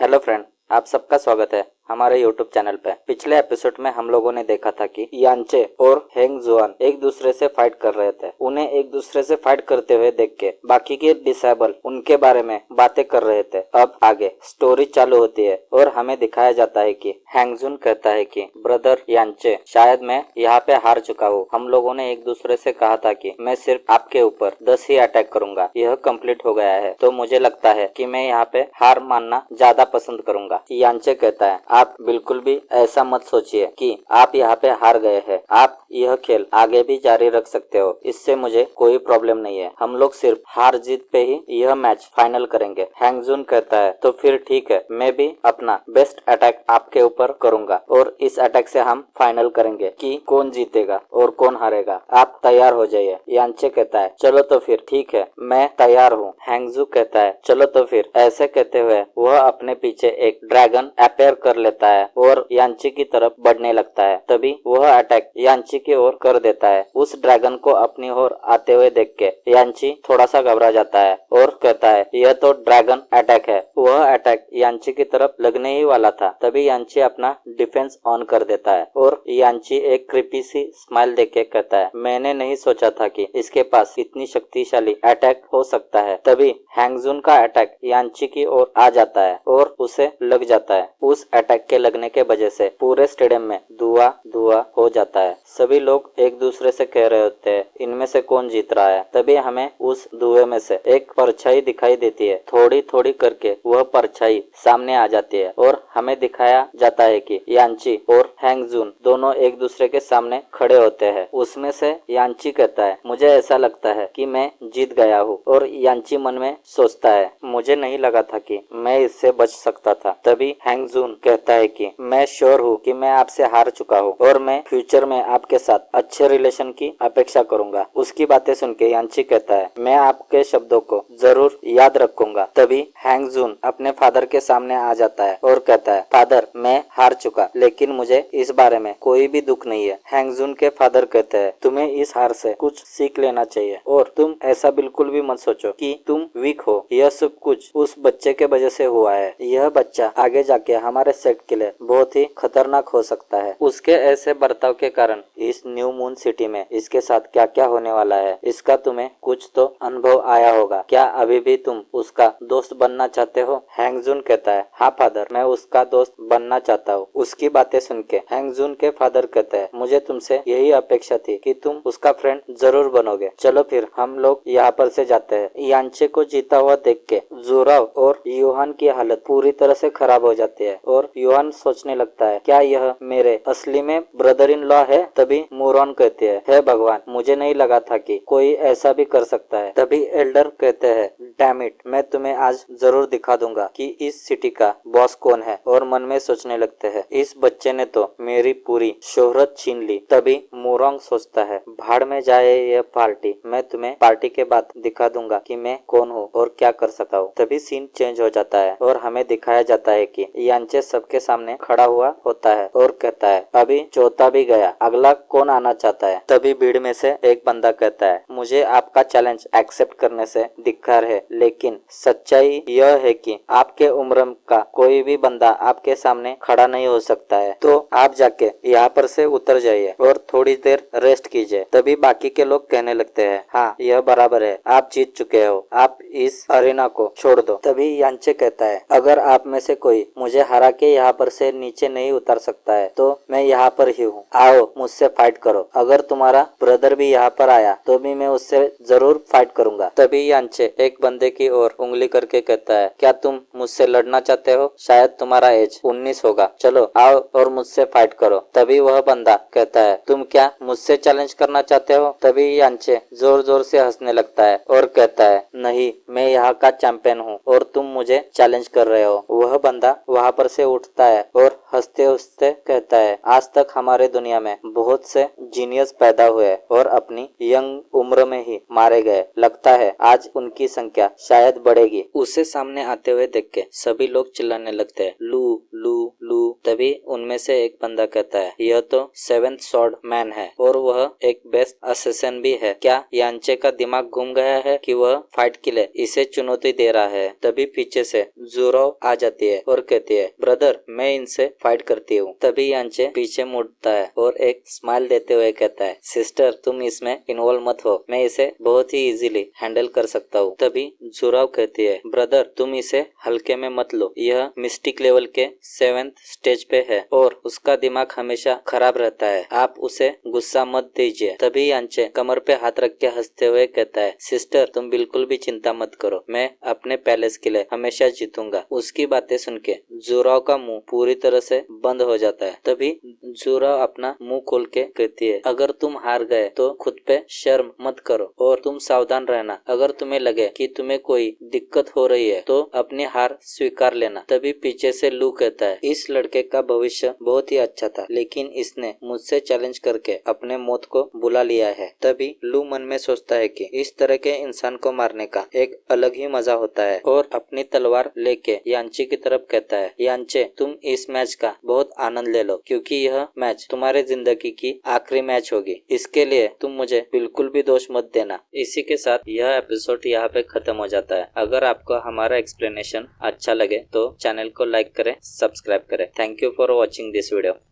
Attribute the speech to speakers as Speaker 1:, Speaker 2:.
Speaker 1: Hello friend, आप सबका स्वागत है हमारे YouTube चैनल पे। पिछले एपिसोड में हम लोगों ने देखा था कि यांचे और हेंग जुआन एक दूसरे से फाइट कर रहे थे। उन्हें एक दूसरे से फाइट करते हुए देख के बाकी के डिसेबल उनके बारे में बातें कर रहे थे। अब आगे स्टोरी चालू होती है और हमें दिखाया जाता है कि हैंगजुन कहता है कि ब्रदर यांचे, शायद मैं यहाँ पे हार चुका हूँ। हम लोगों ने एक दूसरे से कहा था कि मैं सिर्फ आपके ऊपर 10 ही अटैक करूंगा, यह कंप्लीट हो गया है, तो मुझे लगता है कि मैं यहाँ पे हार मानना ज्यादा पसंद करूंगा। यांचे कहता है आप बिल्कुल भी ऐसा मत सोचिए कि आप यहाँ पे हार गए हैं। आप यह खेल आगे भी जारी रख सकते हो, इससे मुझे कोई प्रॉब्लम नहीं है। हम लोग सिर्फ हार जीत पे ही यह मैच फाइनल करेंगे। हैंगजुन कहता है तो फिर ठीक है, मैं भी अपना बेस्ट अटैक आपके ऊपर करूंगा और इस अटैक से हम फाइनल करेंगे कि कौन जीतेगा और कौन हारेगा। आप तैयार हो जाइए। यांचे कहता है चलो तो फिर ठीक है, मैं तैयार हूँ। हैंगजू कहता है चलो तो फिर। ऐसे कहते हुए वह अपने पीछे एक ड्रैगन अपेयर कर लेता है और यांची की तरफ बढ़ने लगता है। तभी वह अटैक यांची की ओर कर देता है। उस ड्रैगन को अपनी ओर आते हुए देख के यांची थोड़ा सा घबरा जाता है और कहता है यह तो ड्रैगन अटैक है। वह अटैक यांची की तरफ लगने ही वाला था, तभी यांची अपना डिफेंस ऑन कर देता है और यांची एक क्रिपी सी स्माइल देख के कहता है मैंने नहीं सोचा था कि इसके पास इतनी शक्तिशाली अटैक हो सकता है। तभी हैंगजुन का अटैक यांची की ओर आ जाता है और उसे लग जाता है। उस अटैक के लगने के वजह से पूरे स्टेडियम में धुआं धुआं हो जाता है। सभी लोग एक दूसरे से कह रहे होते हैं इनमें से कौन जीत रहा है। तभी हमें उस धुएं में से एक परछाई दिखाई देती है। थोड़ी थोड़ी करके वह परछाई सामने आ जाती है और हमें दिखाया जाता है कि यांची और हैंगजुन दोनों एक दूसरे के सामने खड़े होते हैं। उसमें से यांची कहता है मुझे ऐसा लगता है कि मैं जीत गया हूँ, और यांची मन में सोचता है मुझे नहीं लगा था कि मैं इससे बच सकता था। तभी हैंगजुन कहता है कि मैं श्योर हूँ कि मैं आपसे हार चुका हूँ और मैं फ्यूचर में आपके साथ अच्छे रिलेशन की अपेक्षा करूंगा। उसकी बातें सुन के यांची कहता है मैं आपके शब्दों को जरूर याद रखूंगा। तभी हैंगजुन अपने फादर के सामने आ जाता है और कहता है फादर, मैं हार चुका, लेकिन मुझे इस बारे में कोई भी दुख नहीं है। हैंगजुन के फादर कहते हैं तुम्हें इस हार से कुछ सीख लेना चाहिए और तुम ऐसा बिल्कुल भी मत सोचो कि तुम वीक हो। यह सब कुछ उस बच्चे के वजह से हुआ है। यह बच्चा आगे जाके हमारे सेट के लिए बहुत ही खतरनाक हो सकता है। उसके ऐसे बर्ताव के कारण इस न्यू मून सिटी में इसके साथ क्या क्या होने वाला है, इसका तुम्हें कुछ तो अनुभव आया होगा। क्या अभी भी तुम उसका दोस्त बनना चाहते हो? हैंगजुन कहता है हाँ फादर, मैं उसका दोस्त बनना चाहता हूँ। उसकी बातें सुन के हैंगजुन के फादर कहते हैं मुझे तुमसे यही अपेक्षा थी कि तुम उसका फ्रेंड जरूर बनोगे। चलो फिर हम लोग यहाँ पर से जाते हैं। यांचे को जीता हुआ देख के जोराव और यूहान की हालत पूरी तरह से खराब हो जाती है और यूहान सोचने लगता है क्या यह मेरे असली में ब्रदर इन लॉ है? तभी मूरॉन कहते हैं हे भगवान, मुझे नहीं लगा था कि कोई ऐसा भी कर सकता है। तभी एल्डर कहते हैं डैम इट, मैं तुम्हें आज जरूर दिखा दूंगा कि इस सिटी का बॉस कौन है। और मन में सोचने लगते हैं इस बच्चे ने तो मेरी पूरी शोहरत छीन ली। तभी मूरॉन सोचता है भाड़ में जाए यह पार्टी, मैं तुम्हें पार्टी के बाद दिखा दूंगा कि मैं कौन हूँ और क्या कर सकता हूँ। तभी सीन चेंज हो जाता है और हमें दिखाया जाता है कि यांचे सबके सामने खड़ा हुआ होता है और कहता है अभी चौथा भी गया, अगला कौन आना चाहता है? तभी भीड़ में से एक बंदा कहता है मुझे आपका चैलेंज एक्सेप्ट करने से धिक्कार है, लेकिन सच्चाई यह है कि आपके उम्र का कोई भी बंदा आपके सामने खड़ा नहीं हो सकता है, तो आप जाके यहाँ पर से उतर जाइए और थोड़ी देर रेस्ट कीजिए। तभी बाकी के लोग कहने लगते हैं हाँ यह बराबर है, आप जीत चुके हो, आप इस अरेना को छोड़ दो। तभी यांचे कहता है अगर आप में से कोई मुझे हरा के यहाँ पर से नीचे नहीं उतर सकता है तो मैं यहाँ पर ही हूँ, आओ मुझसे फाइट करो। अगर तुम्हारा ब्रदर भी यहाँ पर आया तो भी मैं उससे जरूर फाइट करूंगा। तभी यांचे एक बंदे की ओर उंगली करके कहता है क्या तुम मुझसे लड़ना चाहते हो? शायद तुम्हारा एज 19 होगा, चलो आओ और मुझसे फाइट करो। तभी वह बंदा कहता है तुम क्या मुझसे चैलेंज करना चाहते हो? तभी यांचे जोर जोर से हंसने लगता है और कहता है नहीं, मैं यहाँ का चैंपियन हूँ और तुम मुझे चैलेंज कर रहे हो। वह बंदा वहाँ पर से उठता है और हंसते हंसते कहता है आज तक हमारे दुनिया में बहुत से जीनियस पैदा हुए और अपनी यंग उम्र में ही मारे गए, लगता है आज उनकी संख्या शायद बढ़ेगी। उसे सामने आते हुए देख के सभी लोग चिल्लाने लगते हैं लू लू लू। तभी उनमें से एक बंदा कहता है, यह तो सेवेंथ स्वॉर्ड मैन है और वह एक बेस्ट असेसिन भी है। क्या यांचे का दिमाग घूम गया है कि वह फाइट के लिए इसे चुनौती दे रहा है? तभी पीछे से ज़ोरो आ जाती है और कहती है, ब्रदर मैं इनसे फाइट करती हूँ। तभी यांचे पीछे मुड़ता है और एक स्माइल देते हुए कहता है, सिस्टर तुम इसमें इन्वॉल्व मत हो, मैं इसे बहुत ही इजीली हैंडल कर सकता हूँ। तभी ज़ोरो कहती है, ब्रदर तुम इसे हल्के में मत लो, यह मिस्टिक लेवल के 7th स्टेज पे है और उसका दिमाग हमेशा खराब रहता है, आप उसे गुस्सा मत दीजिए। तभी यांचे कमर पे हाथ रख के हंसते हुए कहता है, सिस्टर तुम बिल्कुल भी चिंता मत करो, मैं अपने पैलेस के लिए हमेशा जीतूंगा। उसकी बातें सुन के ज़ोरो का मुंह पूरी तरह से बंद हो जाता है। तभी ज़ोरो अपना मुंह खोल के कहती है, अगर तुम हार गए तो खुद पे शर्म मत करो और तुम सावधान रहना, अगर तुम्हें लगे कि तुम्हें कोई दिक्कत हो रही है तो अपनी हार स्वीकार लेना। तभी पीछे से लू कहता है, इस लड़के का भविष्य बहुत ही अच्छा था लेकिन इसने मुझसे चैलेंज करके अपने मौत को बुला लिया है। तभी लू मन में सोचता है कि इस तरह के इंसान को मारने का एक अलग ही मजा होता है और अपनी तलवार लेके यांचे की तरफ कहता है, यांचे तुम इस मैच का बहुत आनंद ले लो क्योंकि यह मैच तुम्हारे जिंदगी की आखिरी मैच होगी, इसके लिए तुम मुझे बिल्कुल भी दोष मत देना। इसी के साथ यह एपिसोड यहाँ पे खत्म हो जाता है। अगर आपको हमारा एक्सप्लेनेशन अच्छा लगे तो चैनल को लाइक करें, सब्सक्राइब करें। Thank you for watching this video.